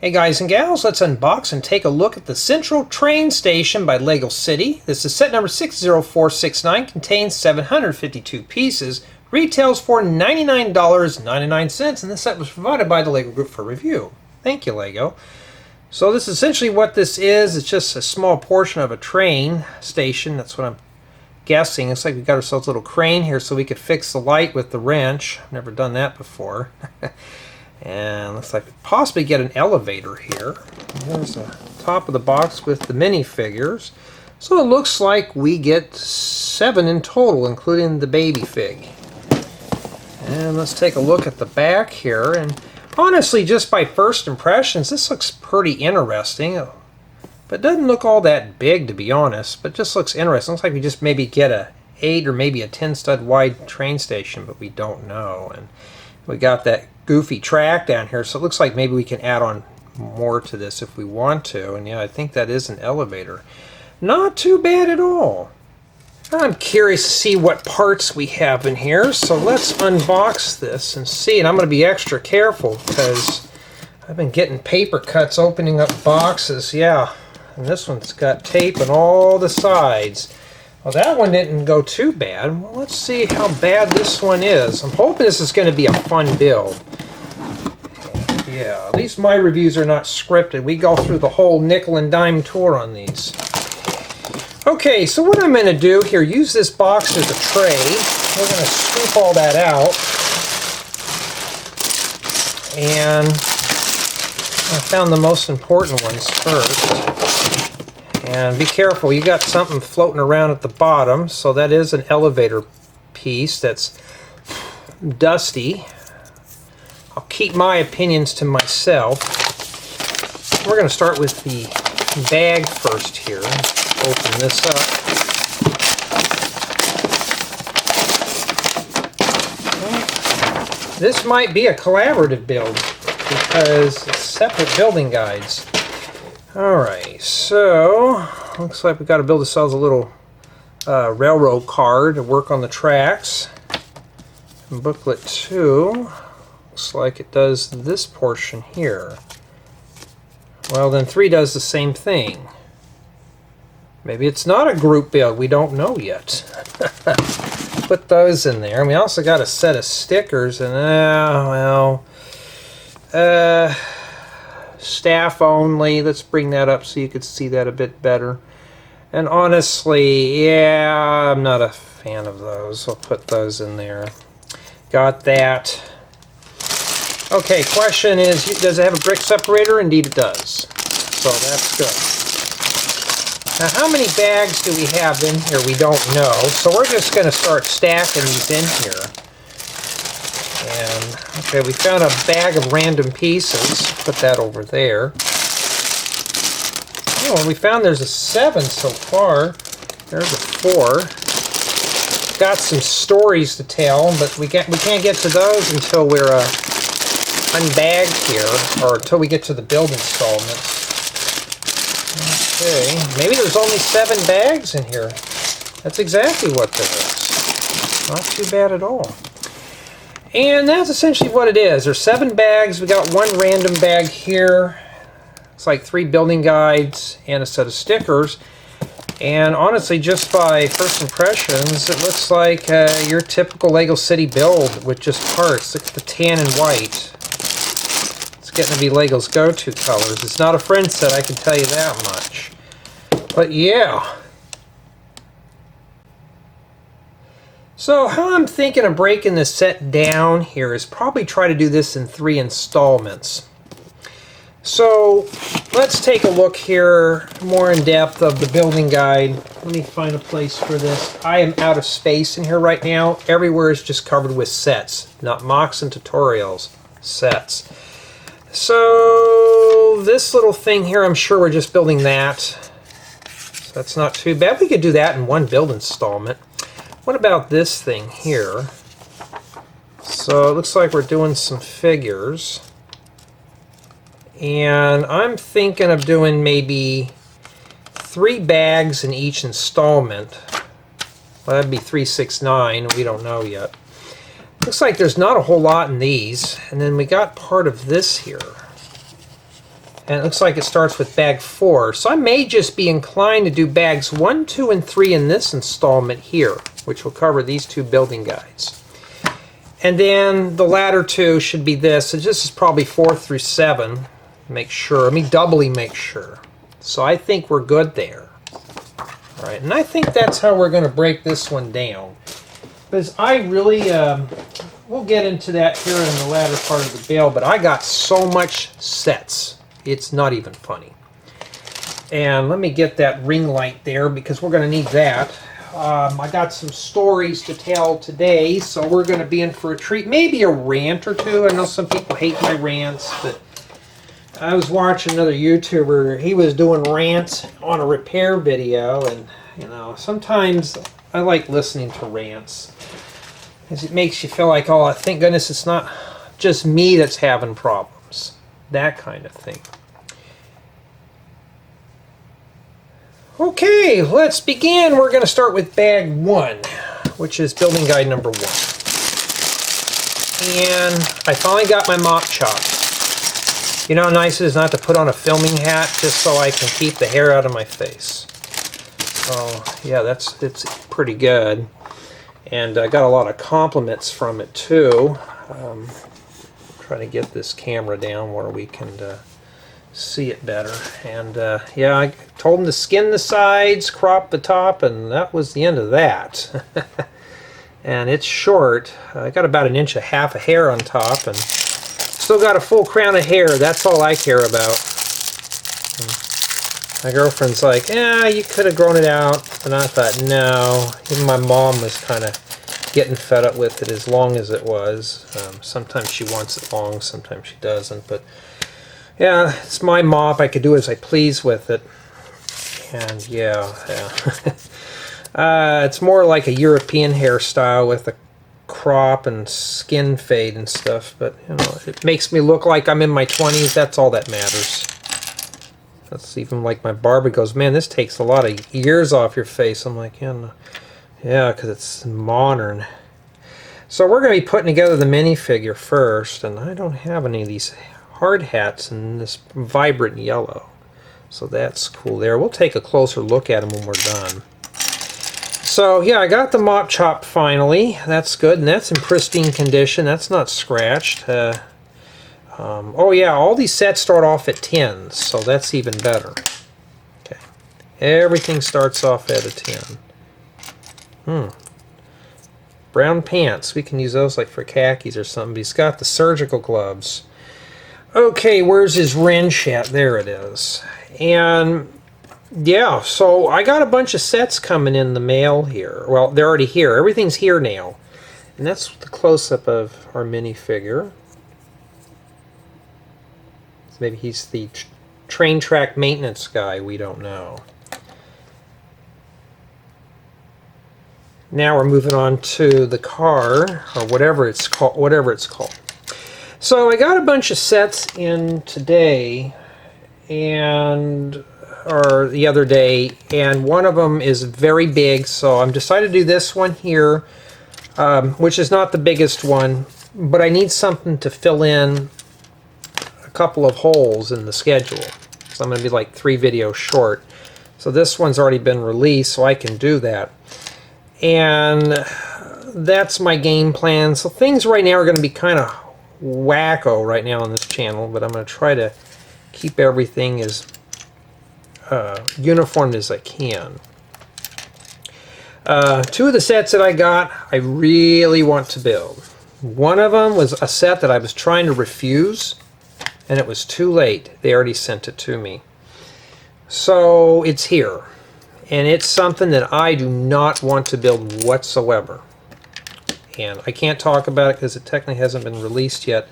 Hey guys and gals, let's unbox and take a look at the Central Train Station by Lego City. This is set number 60469, contains 752 pieces, retails for $99.99, and this set was provided by the Lego Group for review. Thank you, Lego. So this is essentially what this is. It's just a small portion of a train station. That's what I'm guessing. It's like we got ourselves a little crane here so we could fix the light with the wrench. I've never done that before. And looks like we possibly get an elevator here. There's the top of the box with the minifigures. So it looks like we get 7 in total, including the baby fig. And let's take a look at the back here. And honestly, just by first impressions, this looks pretty interesting. But it doesn't look all that big, to be honest. But it just looks interesting. Looks like we just maybe get a 8 or maybe a 10 stud wide train station, but we don't know. And we got that goofy track down here, so it looks like maybe we can add on more to this if we want to. And yeah, I think that is an elevator. Not too bad at all. I'm curious to see what parts we have in here, so let's unbox this and see. And I'm going to be extra careful because I've been getting paper cuts opening up boxes. Yeah, and this one's got tape on all the sides. Well, that one didn't go too bad. Well, let's see how bad this one is. I'm hoping this is going to be a fun build. Yeah, at least my reviews are not scripted. We go through the whole nickel and dime tour on these. Okay, so what I'm going to do here, use this box as a tray. We're going to scoop all that out. And I found the most important ones first. And be careful, you got something floating around at the bottom, so that is an elevator piece that's dusty. I'll keep my opinions to myself. We're going to start with the bag first here. Open this up. This might be a collaborative build because it's separate building guides. Alright, so looks like we've got to build ourselves a little railroad car to work on the tracks. And booklet 2 looks like it does this portion here. Well, then 3 does the same thing. Maybe it's not a group build, we don't know yet. Put those in there. And we also got a set of stickers, and staff only. Let's bring that up so you could see that a bit better. And honestly, yeah, I'm not a fan of those. I'll put those in there. Got that. Okay, question is, does it have a brick separator? Indeed it does. So that's good. Now, how many bags do we have in here? We don't know. So we're just going to start stacking these in here. And, okay, we found a bag of random pieces. Put that over there. Oh, and we found there's a 7 so far. There's a 4. Got some stories to tell, but we can't get to those until we're unbagged here, or until we get to the build installments. Okay, maybe there's only 7 bags in here. That's exactly what there is. Not too bad at all. And that's essentially what it is. There's 7 bags. We got 1 random bag here. It's like 3 building guides and a set of stickers. And honestly, just by first impressions, it looks like your typical Lego City build with just parts. Look at the tan and white. It's getting to be Lego's go-to colors. It's not a friend set, I can tell you that much. But yeah. So how I'm thinking of breaking this set down here is probably try to do this in 3 installments. So let's take a look here more in depth of the building guide. Let me find a place for this. I am out of space in here right now. Everywhere is just covered with sets, not mocks and tutorials, sets. So this little thing here, I'm sure we're just building that. So that's not too bad. We could do that in 1 build installment. What about this thing here? So it looks like we're doing some figures. And I'm thinking of doing maybe 3 bags in each installment. Well, that'd be 369. We don't know yet. Looks like there's not a whole lot in these. And then we got part of this here. And it looks like it starts with bag 4. So I may just be inclined to do bags 1, 2, and 3 in this installment here, which will cover these 2 building guides. And then the latter 2 should be this. So this is probably 4 through 7. Make sure. Let me doubly make sure. So I think we're good there. All right, and I think that's how we're going to break this one down. Because I really, we'll get into that here in the latter part of the build, but I got so much sets. It's not even funny. And let me get that ring light there because we're going to need that. I got some stories to tell today, so we're going to be in for a treat. Maybe a rant or two. I know some people hate my rants, but I was watching another YouTuber. He was doing rants on a repair video, and you know, sometimes I like listening to rants because it makes you feel like, oh, thank goodness it's not just me that's having problems. That kind of thing. Okay, let's begin. We're going to start with bag 1, which is building guide number 1. And I finally got my mop chop. You know how nice it is not to put on a filming hat just so I can keep the hair out of my face. Oh, yeah, it's pretty good. And I got a lot of compliments from it too. Trying to get this camera down where we can see it better. And yeah, I told him to skin the sides, crop the top, and that was the end of that. And it's short. I got about 1.5 inches of hair on top, and still got a full crown of hair. That's all I care about. My girlfriend's like, yeah, you could have grown it out. And I thought, no. Even my mom was kind of getting fed up with it as long as it was. Sometimes she wants it long, sometimes she doesn't. But yeah, it's my mop. I could do as I please with it. And yeah. It's more like a European hairstyle with a crop and skin fade and stuff. But you know, it makes me look like I'm in my 20s. That's all that matters. That's even like my barber goes, man, this takes a lot of years off your face. I'm like, yeah, no. Yeah, because it's modern. So we're going to be putting together the minifigure first, and I don't have any of these hard hats in this vibrant yellow. So that's cool there. We'll take a closer look at them when we're done. So yeah, I got the mop chop finally. That's good, and that's in pristine condition. That's not scratched. Oh yeah, all these sets start off at 10s, so that's even better. Okay, everything starts off at a 10. Brown pants. We can use those like for khakis or something. But he's got the surgical gloves. Okay, where's his wrench at? There it is. And yeah, so I got a bunch of sets coming in the mail here. Well, they're already here. Everything's here now. And that's the close-up of our minifigure. So maybe he's the train track maintenance guy. We don't know. Now we're moving on to the car, or whatever it's called. So I got a bunch of sets in today, or the other day, and one of them is very big, so I'm decided to do this one here, which is not the biggest one, but I need something to fill in a couple of holes in the schedule. So I'm going to be like 3 videos short. So this one's already been released, so I can do that. And that's my game plan. So things right now are going to be kind of wacko right now on this channel, but I'm going to try to keep everything as uniform as I can. 2 of the sets that I got, I really want to build. One of them was a set that I was trying to refuse, and it was too late. They already sent it to me. So it's here. And it's something that I do not want to build whatsoever. And I can't talk about it because it technically hasn't been released yet.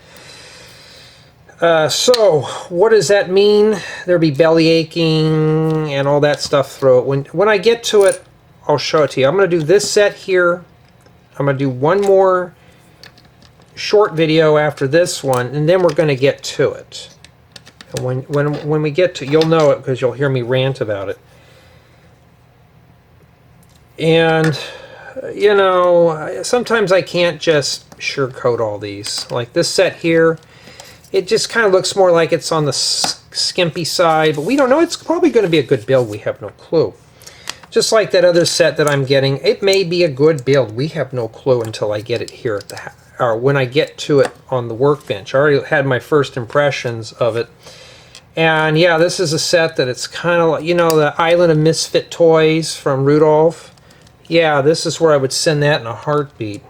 So, what does that mean? There'll be belly aching and all that stuff through it. When I get to it, I'll show it to you. I'm going to do this set here. I'm going to do one more short video after this one, and then we're going to get to it. And when we get to it, you'll know it because you'll hear me rant about it. And, you know, sometimes I can't just sugarcoat all these. Like this set here, it just kind of looks more like it's on the skimpy side, but we don't know. It's probably going to be a good build. We have no clue. Just like that other set that I'm getting, it may be a good build. We have no clue until I get it here at the or when I get to it on the workbench. I already had my first impressions of it. And yeah, this is a set that it's kind of like, you know, the Island of Misfit Toys from Rudolph. Yeah, this is where I would send that in a heartbeat.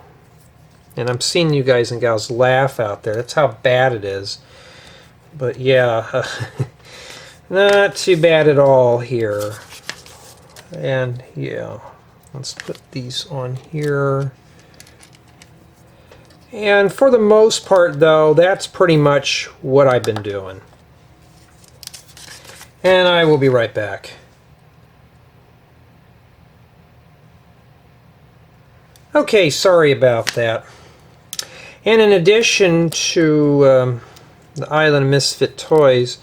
And I'm seeing you guys and gals laugh out there. That's how bad it is. But yeah, not too bad at all here. And yeah, let's put these on here. And for the most part, though, that's pretty much what I've been doing. And I will be right back. Okay, sorry about that. And in addition to the Island of Misfit Toys,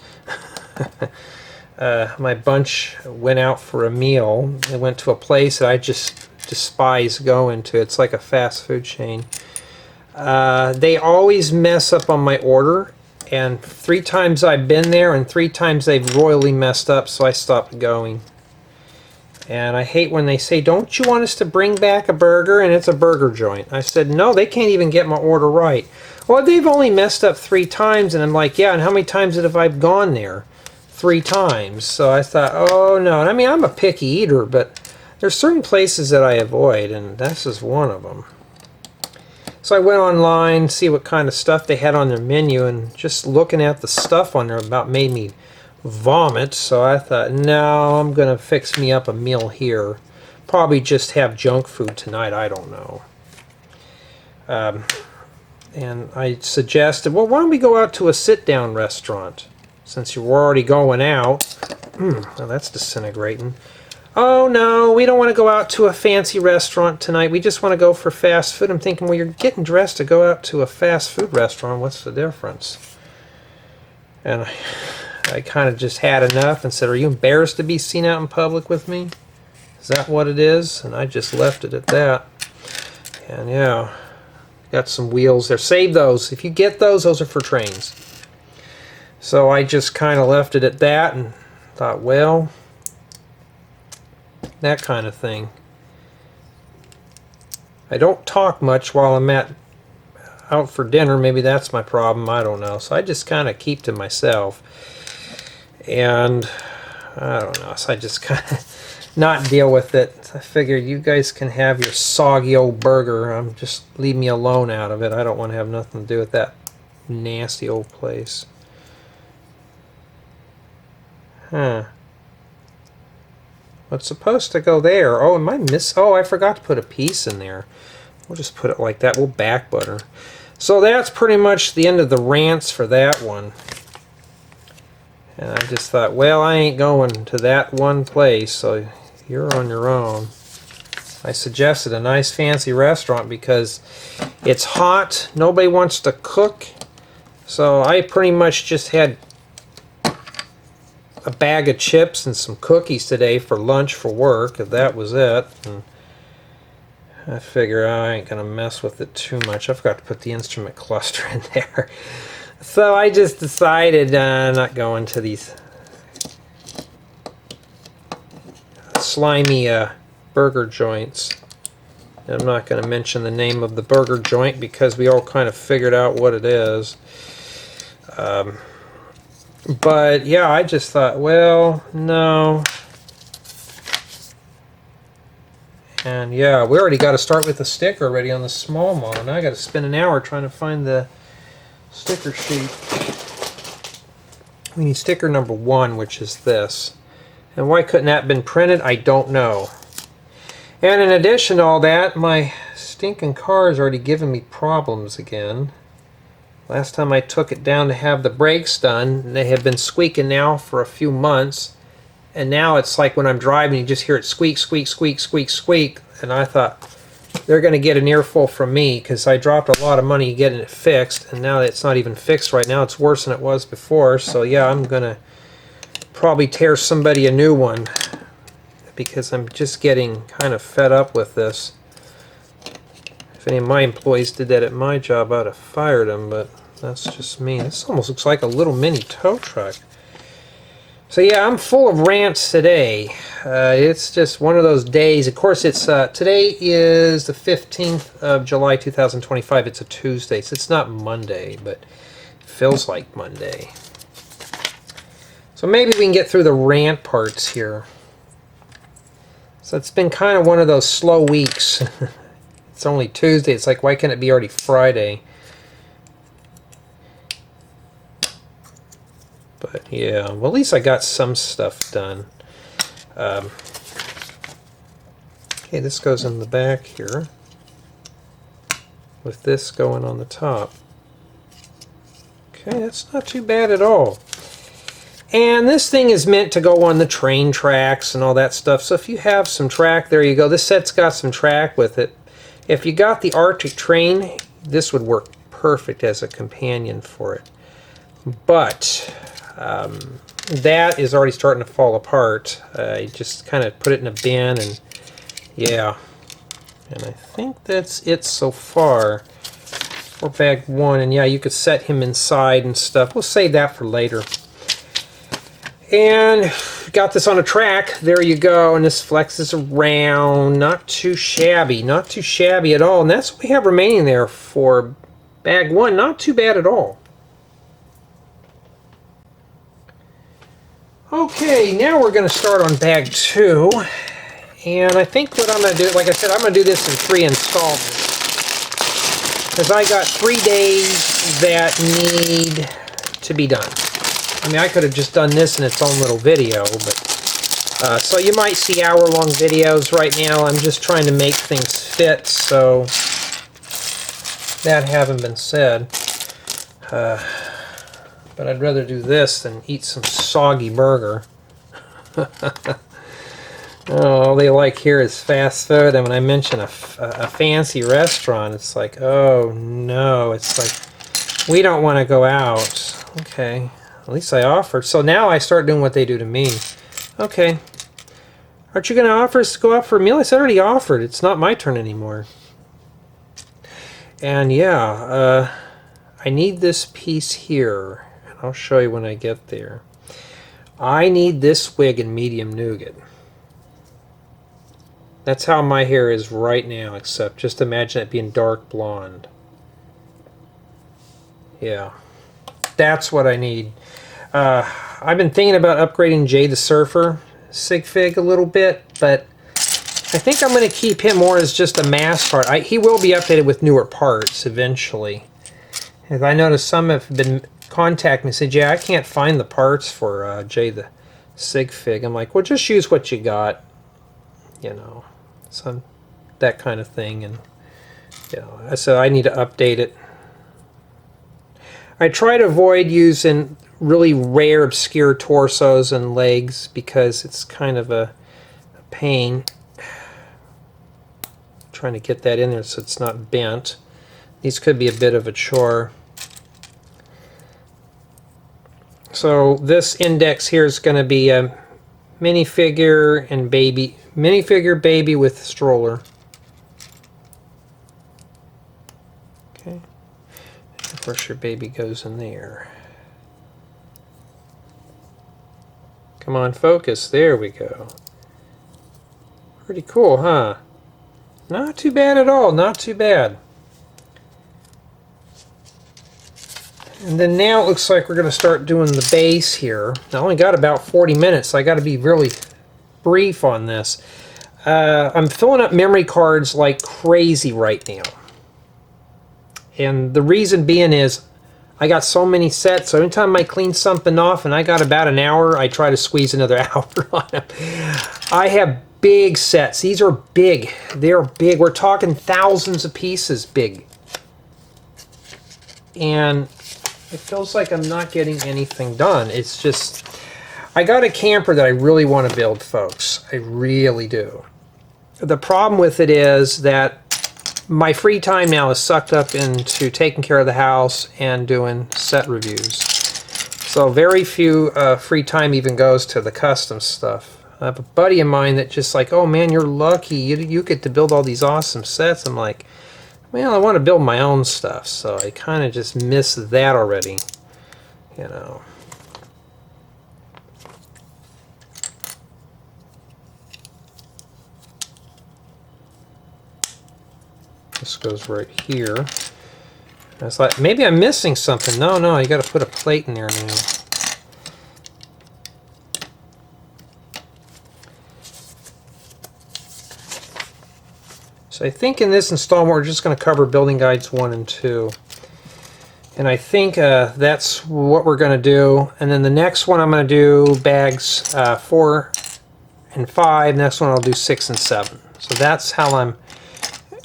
my bunch went out for a meal. They went to a place that I just despise going to. It's like a fast food chain. They always mess up on my order, and 3 times I've been there and 3 times they've royally messed up, so I stopped going. And I hate when they say, don't you want us to bring back a burger? And it's a burger joint. I said, no, they can't even get my order right. Well, they've only messed up 3 times, and I'm like, yeah, and how many times have I gone there? 3 times. So I thought, oh no. And I mean, I'm a picky eater, but there's certain places that I avoid, and this is one of them. So I went online, see what kind of stuff they had on their menu, and just looking at the stuff on there about made me vomit. So I thought, no, I'm going to fix me up a meal here. Probably just have junk food tonight, I don't know. And I suggested, well, why don't we go out to a sit-down restaurant? Since you're already going out. Well, that's disintegrating. Oh no, we don't want to go out to a fancy restaurant tonight. We just want to go for fast food. I'm thinking, well, you're getting dressed to go out to a fast food restaurant. What's the difference? And I kind of just had enough and said, are you embarrassed to be seen out in public with me? Is that what it is? And I just left it at that. And yeah, got some wheels there. Save those. If you get those, those are for trains. So I just kind of left it at that and thought, well, that kind of thing. I don't talk much while I'm out for dinner. Maybe that's my problem. I don't know. So I just kind of keep to myself. And I don't know. So I just kind of not deal with it. I figure you guys can have your soggy old burger. Just leave me alone out of it. I don't want to have nothing to do with that nasty old place. Huh. What's supposed to go there? Oh, am I oh, I forgot to put a piece in there. We'll just put it like that. We'll back butter. So that's pretty much the end of the rants for that one. And I just thought, well, I ain't going to that one place, so you're on your own. I suggested a nice fancy restaurant because it's hot. Nobody wants to cook. So I pretty much just had a bag of chips and some cookies today for lunch for work. That was it. And I figure I ain't gonna mess with it too much. I forgot to put the instrument cluster in there. So I just decided not going to these slimy burger joints. I'm not going to mention the name of the burger joint because we all kind of figured out what it is. But yeah, I just thought, well, no. And yeah, we already got to start with the sticker already on the small model. Now I got to spend an hour trying to find the sticker sheet. We need sticker number 1, which is this. And why couldn't that have been printed? I don't know. And in addition to all that, my stinking car is already giving me problems again. Last time I took it down to have the brakes done, they have been squeaking now for a few months. And now it's like when I'm driving, you just hear it squeak, squeak, squeak, squeak, squeak. And I thought, they're going to get an earful from me because I dropped a lot of money getting it fixed. And now it's not even fixed right now. It's worse than it was before. So yeah, I'm going to probably tear somebody a new one because I'm just getting kind of fed up with this. If any of my employees did that at my job, I'd have fired them, but that's just me. This almost looks like a little mini tow truck. So yeah, I'm full of rants today. It's just one of those days. Of course, it's today is the 15th of July 2025. It's a Tuesday, so it's not Monday, but it feels like Monday. So maybe we can get through the rant parts here. So it's been kind of one of those slow weeks. It's only Tuesday. It's like, why can't it be already Friday? But yeah, well, at least I got some stuff done. Okay, this goes in the back here, with this going on the top. Okay, that's not too bad at all. And this thing is meant to go on the train tracks and all that stuff. So if you have some track, there you go. This set's got some track with it. If you got the Arctic train, this would work perfect as a companion for it. But that is already starting to fall apart. I just kind of put it in a bin, and yeah. And I think that's it so far for bag one. And yeah, you could set him inside and stuff. We'll save that for later. And got this on a track. There you go. And this flexes around. Not too shabby. Not too shabby at all. And that's what we have remaining there for bag one. Not too bad at all. Okay, now we're going to start on bag two. And I think what I'm going to do, like I said, I'm going to do this in 3 installments. Because I got 3 days that need to be done. I mean, I could have just done this in its own little video, but so you might see hour-long videos right now. I'm just trying to make things fit, so that having been said, but I'd rather do this than eat some soggy burger. All they like here is fast food, and when I mention a fancy restaurant, it's like, oh no, it's like, we don't want to go out. Okay. At least I offered. So now I start doing what they do to me. Okay. Aren't you going to offer us to go out for a meal? I said I already offered. It's not my turn anymore. And yeah, I need this piece here. And I'll show you when I get there. I need this wig in medium nougat. That's how my hair is right now, except just imagine it being dark blonde. Yeah. That's what I need. I've been thinking about upgrading Jay the Surfer sig fig a little bit, but I think I'm going to keep him more as just a mass part. He will be updated with newer parts eventually. As I noticed, some have been contacting me and said, yeah, I can't find the parts for Jay the sig fig. I'm like, well, just use what you got, you know, some that kind of thing. And you know, so I need to update it. I try to avoid using really rare, obscure torsos and legs because it's kind of a pain. Trying to get that in there so it's not bent. These could be a bit of a chore. So this index here is going to be a minifigure and baby. Minifigure baby with stroller. Okay. Of course, your baby goes in there. Come on, focus. There we go. Pretty cool, huh? Not too bad at all. Not too bad. And then now it looks like we're going to start doing the base here. I only got about 40 minutes, so I got to be really brief on this. I'm filling up memory cards like crazy right now. And the reason being is I got so many sets, so anytime I clean something off and I got about an hour, I try to squeeze another hour on them. I have big sets. These are big. They're big. We're talking thousands of pieces big. And it feels like I'm not getting anything done. It's just, I got a camper that I really want to build, folks. I really do. The problem with it is that my free time now is sucked up into taking care of the house and doing set reviews. So very few free time even goes to the custom stuff. I have a buddy of mine that just like, oh man, you're lucky. You get to build all these awesome sets. I'm like, Well, I want to build my own stuff, so I kind of just miss that already, you know. This goes right here. I was like, maybe I'm missing something. No, no, you got to put a plate in there now. So I think in this installment we're just going to cover building guides 1 and 2. And I think that's what we're going to do. And then the next one I'm going to do bags 4 and 5. Next one I'll do 6 and 7. So that's how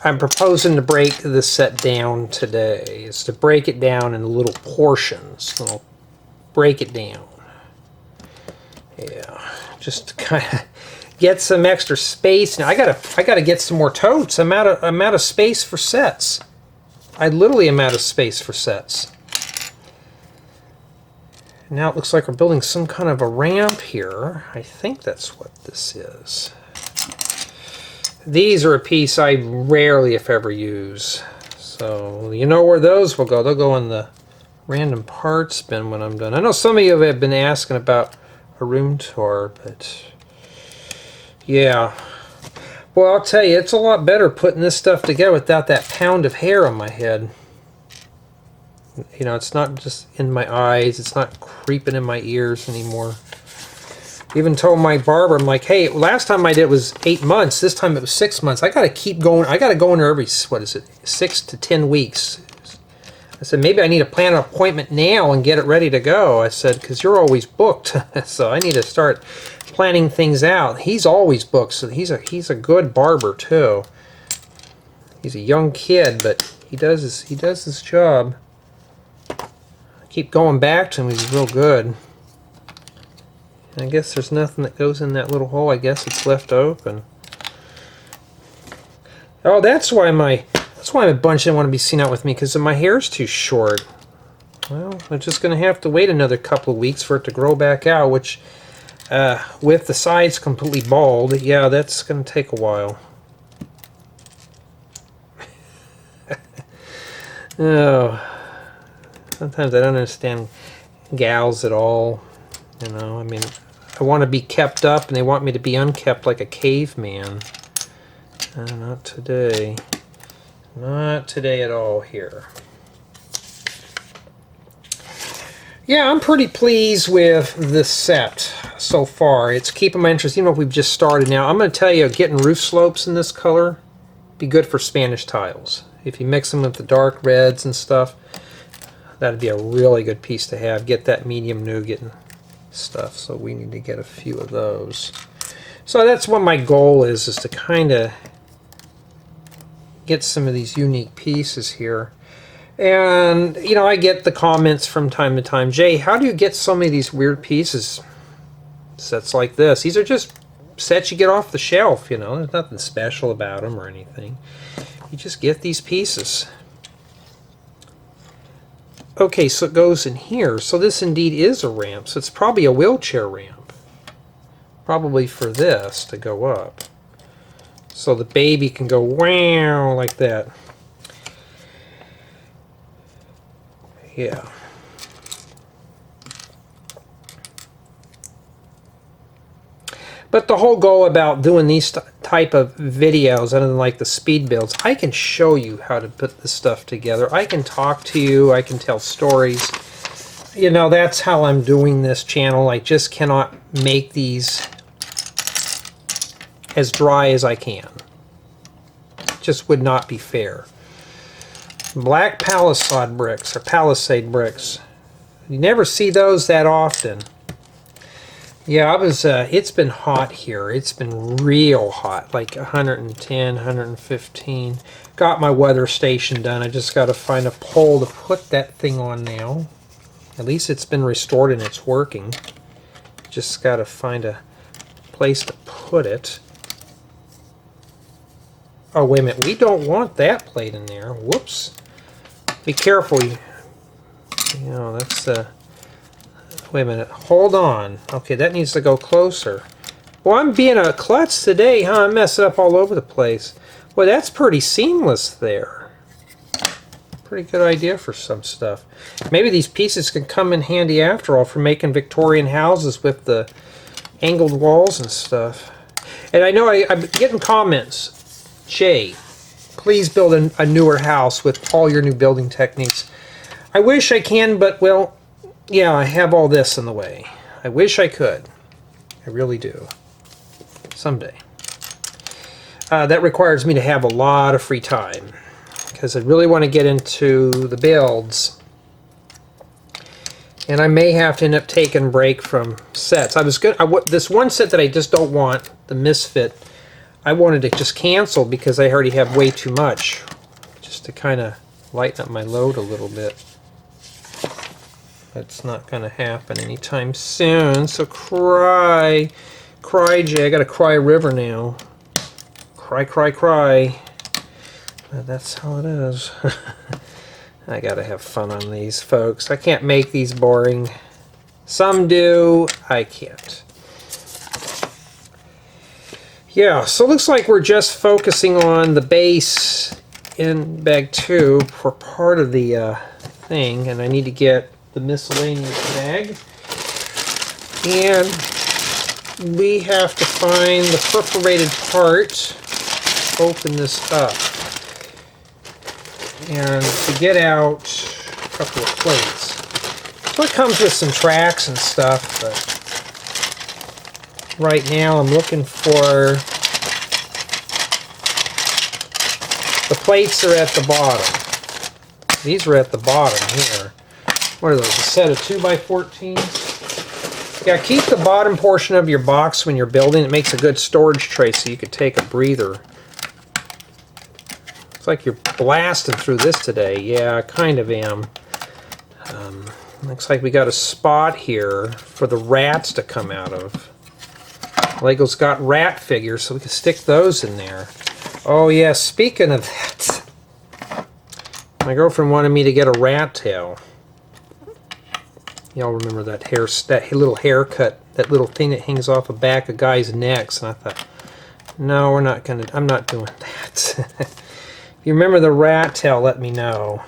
I'm proposing to break this set down today, is to break it down into little portions. So I'll break it down. Yeah, just to kind of get some extra space. Now I gotta get some more totes. I'm out of space for sets. I literally am out of space for sets. Now it looks like we're building some kind of a ramp here. I think that's what this is. These are a piece I rarely, if ever, use. So you know where those will go. They'll go in the random parts bin when I'm done. I know some of you have been asking about a room tour, but yeah. Well, I'll tell you, it's a lot better putting this stuff together without that pound of hair on my head. You know, it's not just in my eyes. It's not creeping in my ears anymore. Even told my barber, I'm like, hey, last time I did it was 8 months. This time it was 6 months. I got to keep going. I got to go in there every, what is it, 6 to 10 weeks. I said, maybe I need to plan an appointment now and get it ready to go. I said, because you're always booked. So I need to start planning things out. He's always booked, so he's a good barber too. He's a young kid, but he does his job. I keep going back to him. He's real good. I guess there's nothing that goes in that little hole. I guess it's left open. Oh, that's why my bunch didn't want to be seen out with me, because my hair's too short. Well, I'm just going to have to wait another couple of weeks for it to grow back out, which, with the sides completely bald, yeah, that's going to take a while. Oh, sometimes I don't understand gals at all. You know, I mean, I want to be kept up, and they want me to be unkept like a caveman. Not today. Not today at all here. Yeah, I'm pretty pleased with this set so far. It's keeping my interest, even if we've just started now. I'm going to tell you, getting roof slopes in this color be good for Spanish tiles. If you mix them with the dark reds and stuff, that'd be a really good piece to have. Get that medium nougat and stuff, so we need to get a few of those. So that's what my goal is to kind of get some of these unique pieces here. And you know, I get the comments from time to time, Jay, how do you get so many of these weird pieces? Sets like this. These are just sets you get off the shelf, you know. There's nothing special about them or anything. You just get these pieces. Okay, so it goes in here. So this indeed is a ramp. So it's probably a wheelchair ramp. Probably for this to go up. So the baby can go wow like that. Yeah. But the whole goal about doing these type of videos, other than like the speed builds, I can show you how to put this stuff together. I can talk to you. I can tell stories. You know, that's how I'm doing this channel. I just cannot make these as dry as I can. It just would not be fair. Black palisade bricks, or palisade bricks. You never see those that often. Yeah, it's been hot here. It's been real hot, like 110, 115. Got my weather station done. I just got to find a pole to put that thing on now. At least it's been restored and it's working. Just got to find a place to put it. Oh, wait a minute. We don't want that plate in there. Whoops. Be careful. You know, that's wait a minute. Hold on. Okay, that needs to go closer. Well, I'm being a klutz today, huh? I'm messing up all over the place. Well, that's pretty seamless there. pretty good idea for some stuff. Maybe these pieces can come in handy after all for making Victorian houses with the angled walls and stuff. And I know I'm getting comments. Jay, please build a newer house with all your new building techniques. I wish I can, but well, yeah, I have all this in the way. I wish I could. I really do. Someday. That requires me to have a lot of free time because I really want to get into the builds. And I may have to end up taking a break from sets. This one set that I just don't want, the Misfit, I wanted to just cancel because I already have way too much. Just to kind of lighten up my load a little bit. That's not going to happen anytime soon. So cry. Cry, Jay. I got to cry a river now. Cry, cry, cry. That's how it is. I got to have fun on these, folks. I can't make these boring. Some do. I can't. Yeah, so it looks like we're just focusing on the base in bag 2 for part of the thing, and I need to get the miscellaneous bag. And we have to find the perforated part, open this up, and to get out a couple of plates. So it comes with some tracks and stuff, but right now I'm looking for the plates are at the bottom. These are at the bottom here. What are those? A set of 2x14s? Yeah, keep the bottom portion of your box when you're building. It makes a good storage tray so you could take a breather. Looks like you're blasting through this today. Yeah, I kind of am. Looks like we got a spot here for the rats to come out of. Lego's got rat figures, so we can stick those in there. Oh yeah, speaking of that, my girlfriend wanted me to get a rat tail. Y'all remember that little haircut, that little thing that hangs off the back of guys' necks? And I thought, no, I'm not doing that. If you remember the rat tail, let me know.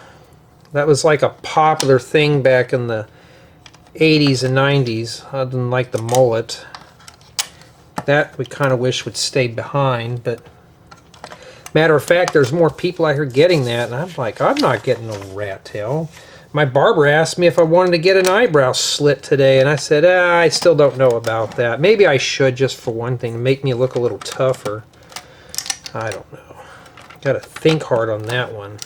That was like a popular thing back in the 80s and 90s. I didn't like the mullet. That we kind of wish would stay behind, but matter of fact, there's more people out here getting that, and I'm like, I'm not getting no rat tail. My barber asked me if I wanted to get an eyebrow slit today, and I said, I still don't know about that. Maybe I should, just for one thing, to make me look a little tougher. I don't know. Got to think hard on that one.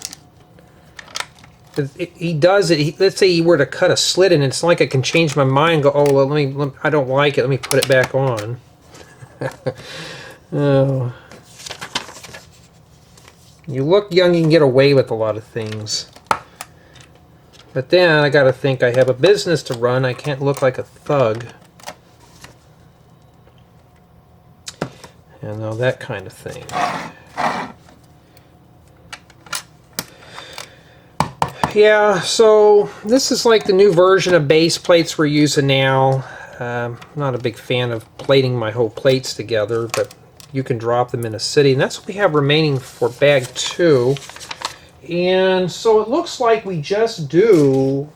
He does it. Let's say he were to cut a slit in it, it's not like I can change my mind and go, oh, well, I don't like it. Let me put it back on. Oh. You look young, you can get away with a lot of things. But then I got to think I have a business to run. I can't look like a thug. You know, that kind of thing. Yeah, so this is like the new version of base plates we're using now. I'm not a big fan of plating my whole plates together, but you can drop them in a city. And that's what we have remaining for bag 2. And so it looks like we just do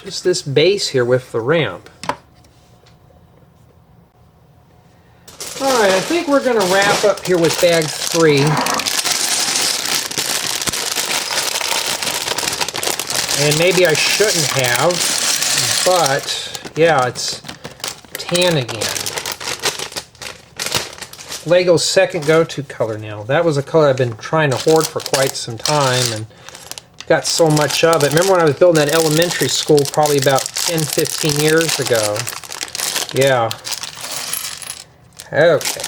just this base here with the ramp. Alright, I think we're going to wrap up here with bag 3. And maybe I shouldn't have, but yeah, it's tan again. Lego's second go-to color now. That was a color I've been trying to hoard for quite some time and got so much of it. Remember when I was building that elementary school probably about 10, 15 years ago? Yeah. Okay.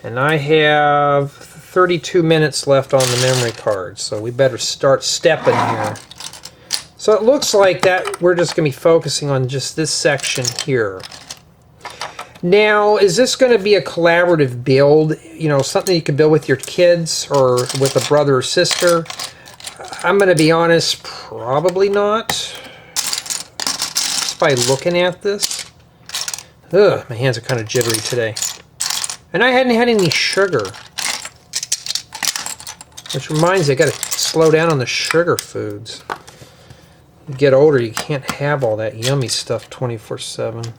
And I have 32 minutes left on the memory card, so we better start stepping here. So it looks like that we're just going to be focusing on just this section here. Now, is this going to be a collaborative build? You know, something you can build with your kids or with a brother or sister? I'm going to be honest, probably not. Just by looking at this. Ugh, my hands are kind of jittery today. And I hadn't had any sugar. Which reminds me, I got to slow down on the sugar foods. You get older, you can't have all that yummy stuff 24/7.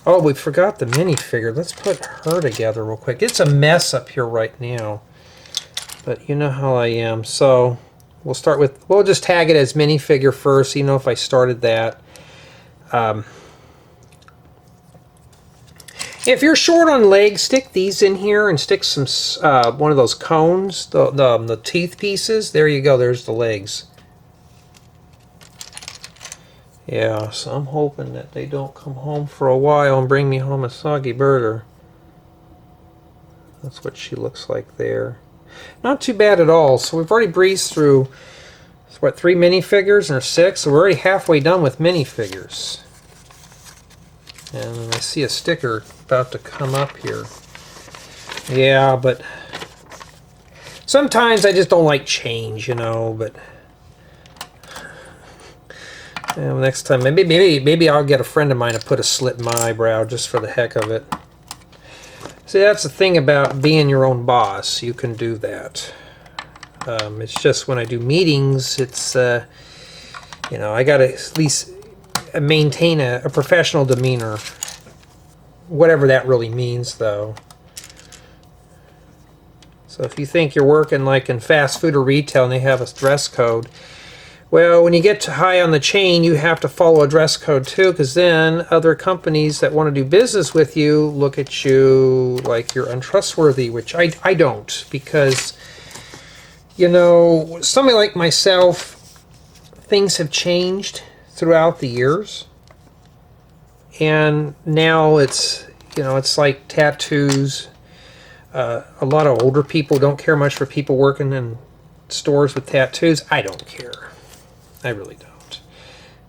Oh, we forgot the minifigure. Let's put her together real quick. It's a mess up here right now, but you know how I am. So we'll start with, we'll just tag it as minifigure first. You know, if I started that. If you're short on legs, stick these in here and stick some one of those cones, the teeth pieces. There you go. There's the legs. Yeah, so I'm hoping that they don't come home for a while and bring me home a soggy burger. That's what she looks like there. Not too bad at all. So we've already breezed through, what, 3 minifigures or 6? So we're already halfway done with minifigures. And I see a sticker about to come up here. Yeah, but sometimes I just don't like change, you know, but next time maybe I'll get a friend of mine to put a slit in my eyebrow just for the heck of it. See, that's the thing about being your own boss. You can do that. It's just when I do meetings, it's you know, I gotta at least maintain a professional demeanor, whatever that really means, though. So if you think you're working like in fast food or retail and they have a dress code, well, when you get too high on the chain, you have to follow a dress code too, because then other companies that want to do business with you look at you like you're untrustworthy, which I don't, because, you know, somebody like myself, things have changed throughout the years, and now it's, you know, it's like tattoos. A lot of older people don't care much for people working in stores with tattoos. I don't care. I really don't.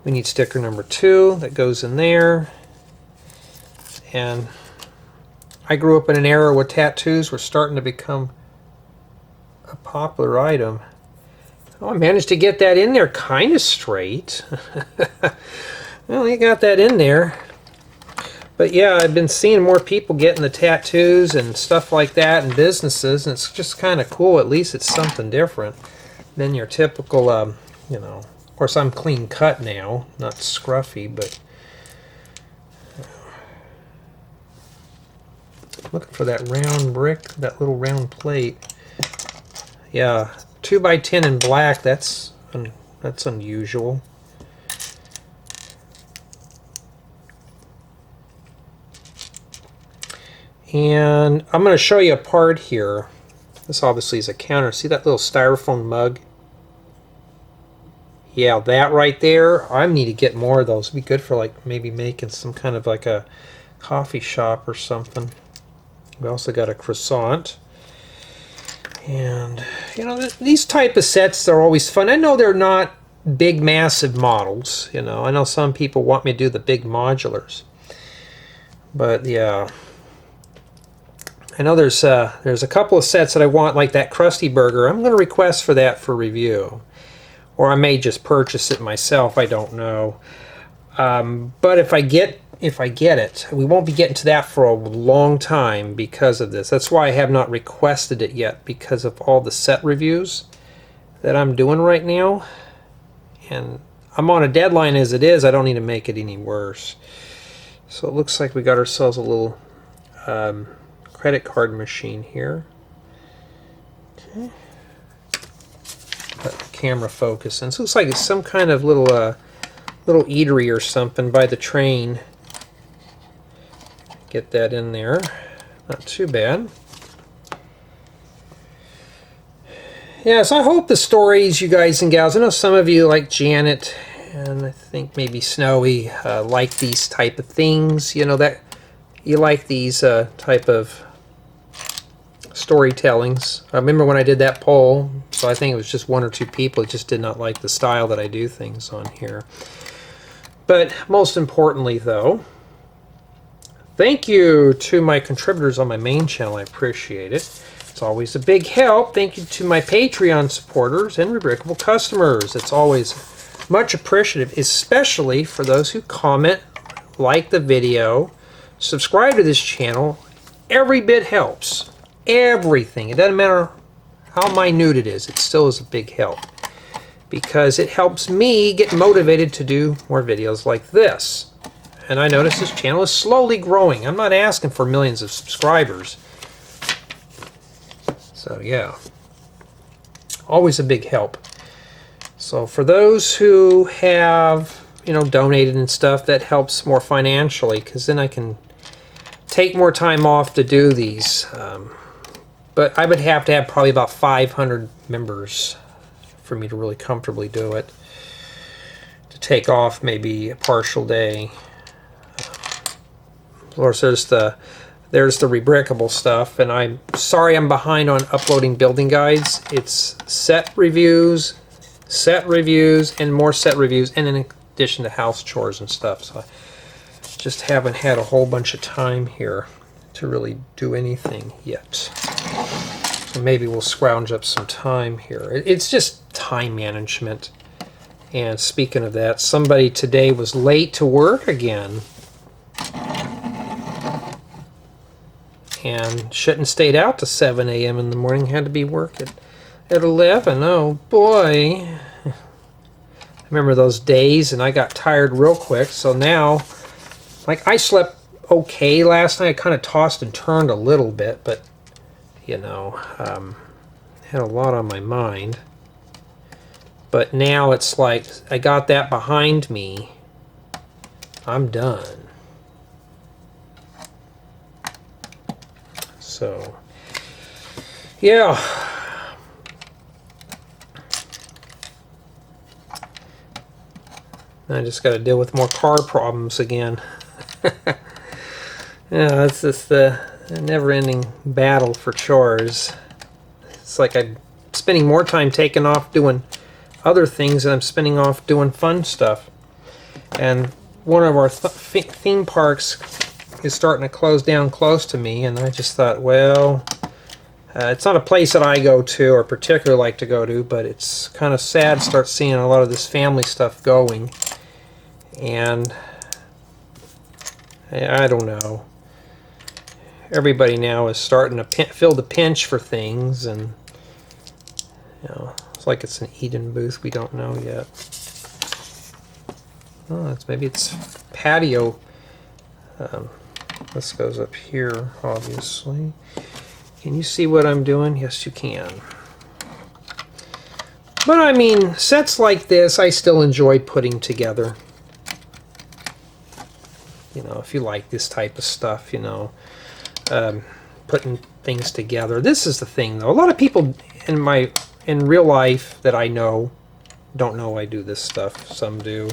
We need sticker number 2 that goes in there. And I grew up in an era where tattoos were starting to become a popular item. Oh, I managed to get that in there kind of straight. Well, you got that in there. But yeah, I've been seeing more people getting the tattoos and stuff like that in businesses, and it's just kind of cool. At least it's something different than your typical, you know. Of course, I'm clean cut now, not scruffy, but looking for that round brick, that little round plate. Yeah, 2x10 in black. That's unusual. And I'm going to show you a part here. This obviously is a counter. See that little styrofoam mug? Yeah, that right there. I need to get more of those. It'd be good for like maybe making some kind of like a coffee shop or something. We also got a croissant. And, you know, these type of sets are always fun. I know they're not big, massive models. You know, I know some people want me to do the big modulars. But, yeah. I know there's a couple of sets that I want, like that Krusty Burger. I'm going to request for that for review. Or I may just purchase it myself. I don't know. But if I get it, we won't be getting to that for a long time because of this. That's why I have not requested it yet, because of all the set reviews that I'm doing right now. And I'm on a deadline as it is. I don't need to make it any worse. So it looks like we got ourselves a little credit card machine here. Okay. Let the camera focus. And so it looks like it's some kind of little eatery or something by the train. Get that in there. Not too bad. Yeah, so I hope the stories, you guys and gals, I know some of you like Janet, and I think maybe Snowy, like these type of things. You know, that you like these type of storytellings. I remember when I did that poll, so I think it was just 1 or 2 people that just did not like the style that I do things on here. But most importantly, though, thank you to my contributors on my main channel. I appreciate it. It's always a big help. Thank you to my Patreon supporters and Rebrickable customers. It's always much appreciative, especially for those who comment, like the video, subscribe to this channel. Every bit helps. Everything. It doesn't matter how minute it is, it still is a big help, because it helps me get motivated to do more videos like this. And I notice this channel is slowly growing. I'm not asking for millions of subscribers. So yeah, always a big help. So for those who have, you know, donated and stuff, that helps more financially, because then I can take more time off to do these. But I would have to have probably about 500 members for me to really comfortably do it. To take off maybe a partial day. Of course, there's the rebrickable stuff, and I'm sorry I'm behind on uploading building guides. It's set reviews, and more set reviews, and in addition to house chores and stuff. So I just haven't had a whole bunch of time here to really do anything yet. So maybe we'll scrounge up some time here. It's just time management. And speaking of that, somebody today was late to work again. And shouldn't stayed out to 7 a.m. in the morning. Had to be working at 11. Oh boy. I remember those days, and I got tired real quick. So now, like, I slept okay last night. I kind of tossed and turned a little bit, but you know, had a lot on my mind. But now it's like I got that behind me. I'm done. So, yeah. I just got to deal with more car problems again. Yeah, it's just the never-ending battle for chores. It's like I'm spending more time taking off doing other things than I'm spending off doing fun stuff. And one of our theme parks is starting to close down close to me, and I just thought, well, it's not a place that I go to or particularly like to go to, but it's kind of sad to start seeing a lot of this family stuff going. And I don't know. Everybody now is starting to feel the pinch for things, and you know, it's like it's an Eden booth. We don't know yet. Oh, maybe it's Patio. This goes up here, obviously. Can you see what I'm doing? Yes, you can. But I mean, sets like this, I still enjoy putting together. You know, if you like this type of stuff, you know, putting things together. This is the thing, though. A lot of people in real life that I know don't know I do this stuff. Some do.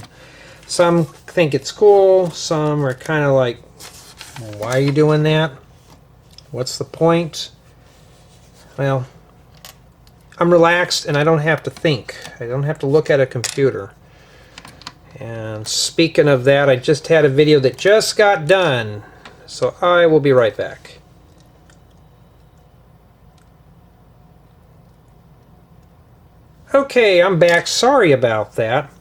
Some think it's cool. Some are kind of like, why are you doing that? What's the point? Well, I'm relaxed and I don't have to think. I don't have to look at a computer. And speaking of that, I just had a video that just got done. So I will be right back. Okay, I'm back. Sorry about that.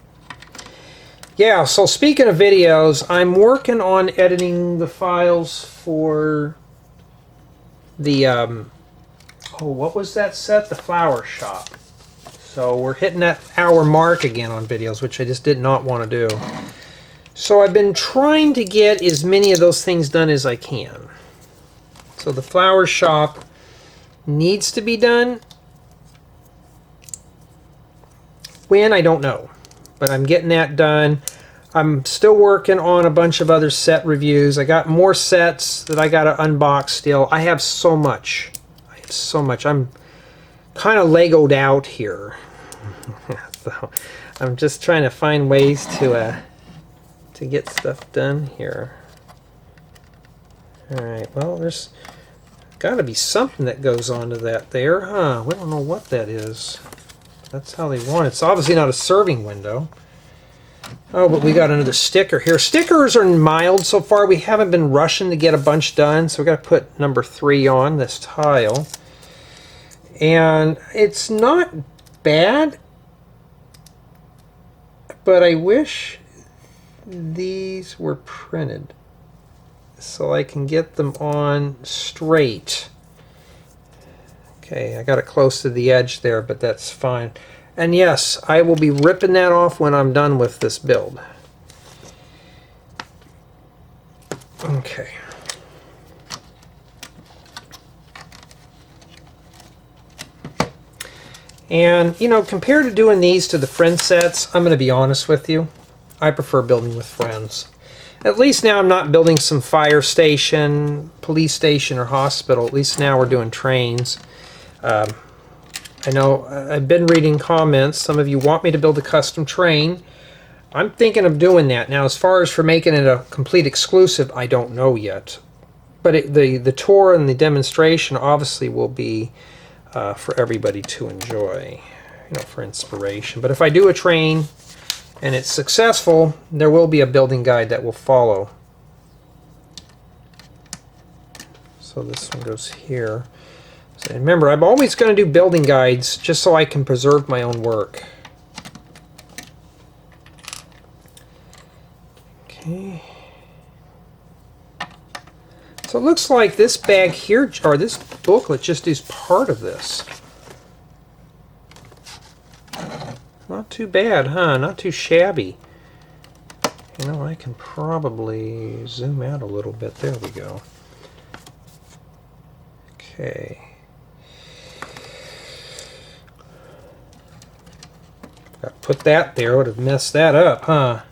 Yeah, so speaking of videos, I'm working on editing the files for the, oh, what was that set? The flower shop. So we're hitting that hour mark again on videos, which I just did not want to do. So I've been trying to get as many of those things done as I can. So the flower shop needs to be done. When, I don't know. But I'm getting that done. I'm still working on a bunch of other set reviews. I got more sets that I got to unbox still. I have so much. I'm kind of Legoed out here. So I'm just trying to find ways to get stuff done here. Alright, well, there's got to be something that goes on to that there, huh? We don't know what that is. That's how they want it. It's obviously not a serving window. Oh, but we got another sticker here. Stickers are mild so far. We haven't been rushing to get a bunch done, so we got to put number 3 on this tile. And it's not bad, but I wish these were printed so I can get them on straight. Okay, I got it close to the edge there, but that's fine. And yes, I will be ripping that off when I'm done with this build. Okay. And, you know, compared to doing these to the friend sets, I'm going to be honest with you, I prefer building with friends. At least now I'm not building some fire station, police station, or hospital. At least now we're doing trains. I know I've been reading comments. Some of you want me to build a custom train. I'm thinking of doing that. Now, as far as for making it a complete exclusive, I don't know yet. But the tour and the demonstration obviously will be for everybody to enjoy, you know, for inspiration. But if I do a train and it's successful, there will be a building guide that will follow. So this one goes here. So remember, I'm always going to do building guides just so I can preserve my own work. Okay. So it looks like this bag here, or this booklet, just is part of this. Not too bad, huh? Not too shabby. You know, I can probably zoom out a little bit. There we go. Okay. Got to put that there. Would have messed that up, huh?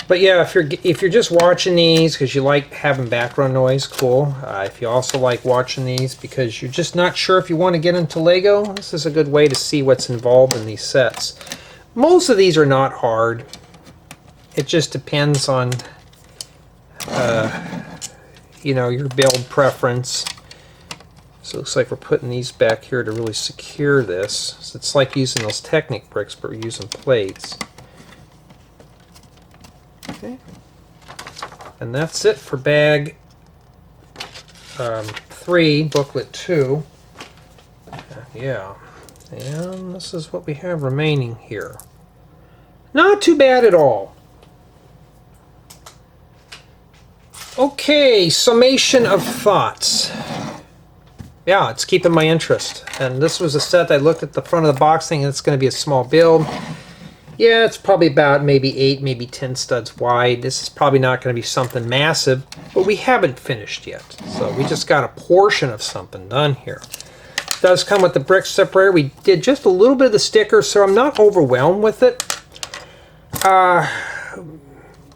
But yeah, if you're just watching these because you like having background noise, cool. If you also like watching these because you're just not sure if you want to get into Lego, this is a good way to see what's involved in these sets. Most of these are not hard. It just depends on you know, your build preference. So it looks like we're putting these back here to really secure this. So it's like using those Technic bricks, but we're using plates. Okay. And that's it for bag 3, booklet 2. Yeah. And this is what we have remaining here. Not too bad at all. Okay, Summation of Thoughts. Yeah, it's keeping my interest. And this was a set I looked at the front of the box thinking it's going to be a small build. Yeah, it's probably about maybe 8, maybe 10 studs wide. This is probably not going to be something massive, but we haven't finished yet. So we just got a portion of something done here. It does come with the Brick Separator. We did just a little bit of the sticker, so I'm not overwhelmed with it.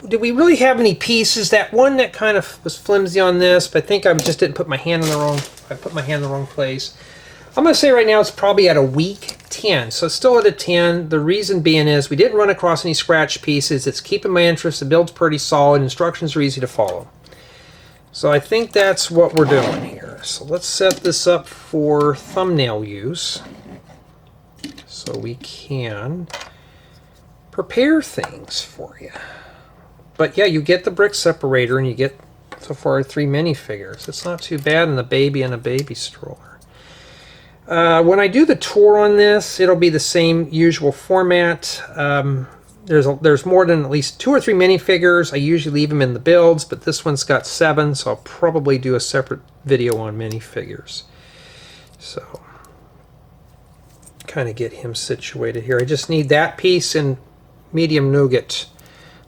Did we really have any pieces? That one that kind of was flimsy on this, but I think I just didn't put my hand in the wrong, I put my hand in the wrong place. I'm going to say right now it's probably at a weak 10, so it's still at a 10. The reason being is we didn't run across any scratch pieces. It's keeping my interest. The build's pretty solid. Instructions are easy to follow. So I think that's what we're doing here. So let's set this up for thumbnail use so we can prepare things for you. But yeah, you get the Brick Separator and you get so far 3 minifigures. It's not too bad in the baby and a baby stroller. When I do the tour on this, it'll be the same usual format. There's more than at least 2 or 3 minifigures. I usually leave them in the builds, but this one's got 7, so I'll probably do a separate video on minifigures. So, kind of get him situated here. I just need that piece in medium nougat.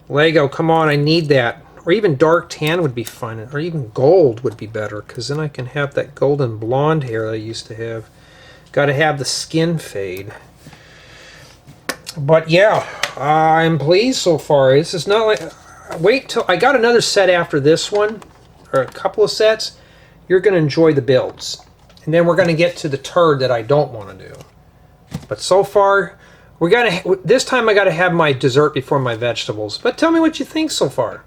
Lego, come on, I need that. Or even dark tan would be fun, or even gold would be better, because then I can have that golden blonde hair I used to have. Got to have the skin fade. But yeah, I'm pleased so far. This is not like... Wait till... I got another set after this one, or a couple of sets. You're going to enjoy the builds. And then we're going to get to the turd that I don't want to do. But so far... This time I got to have my dessert before my vegetables. But tell me what you think so far.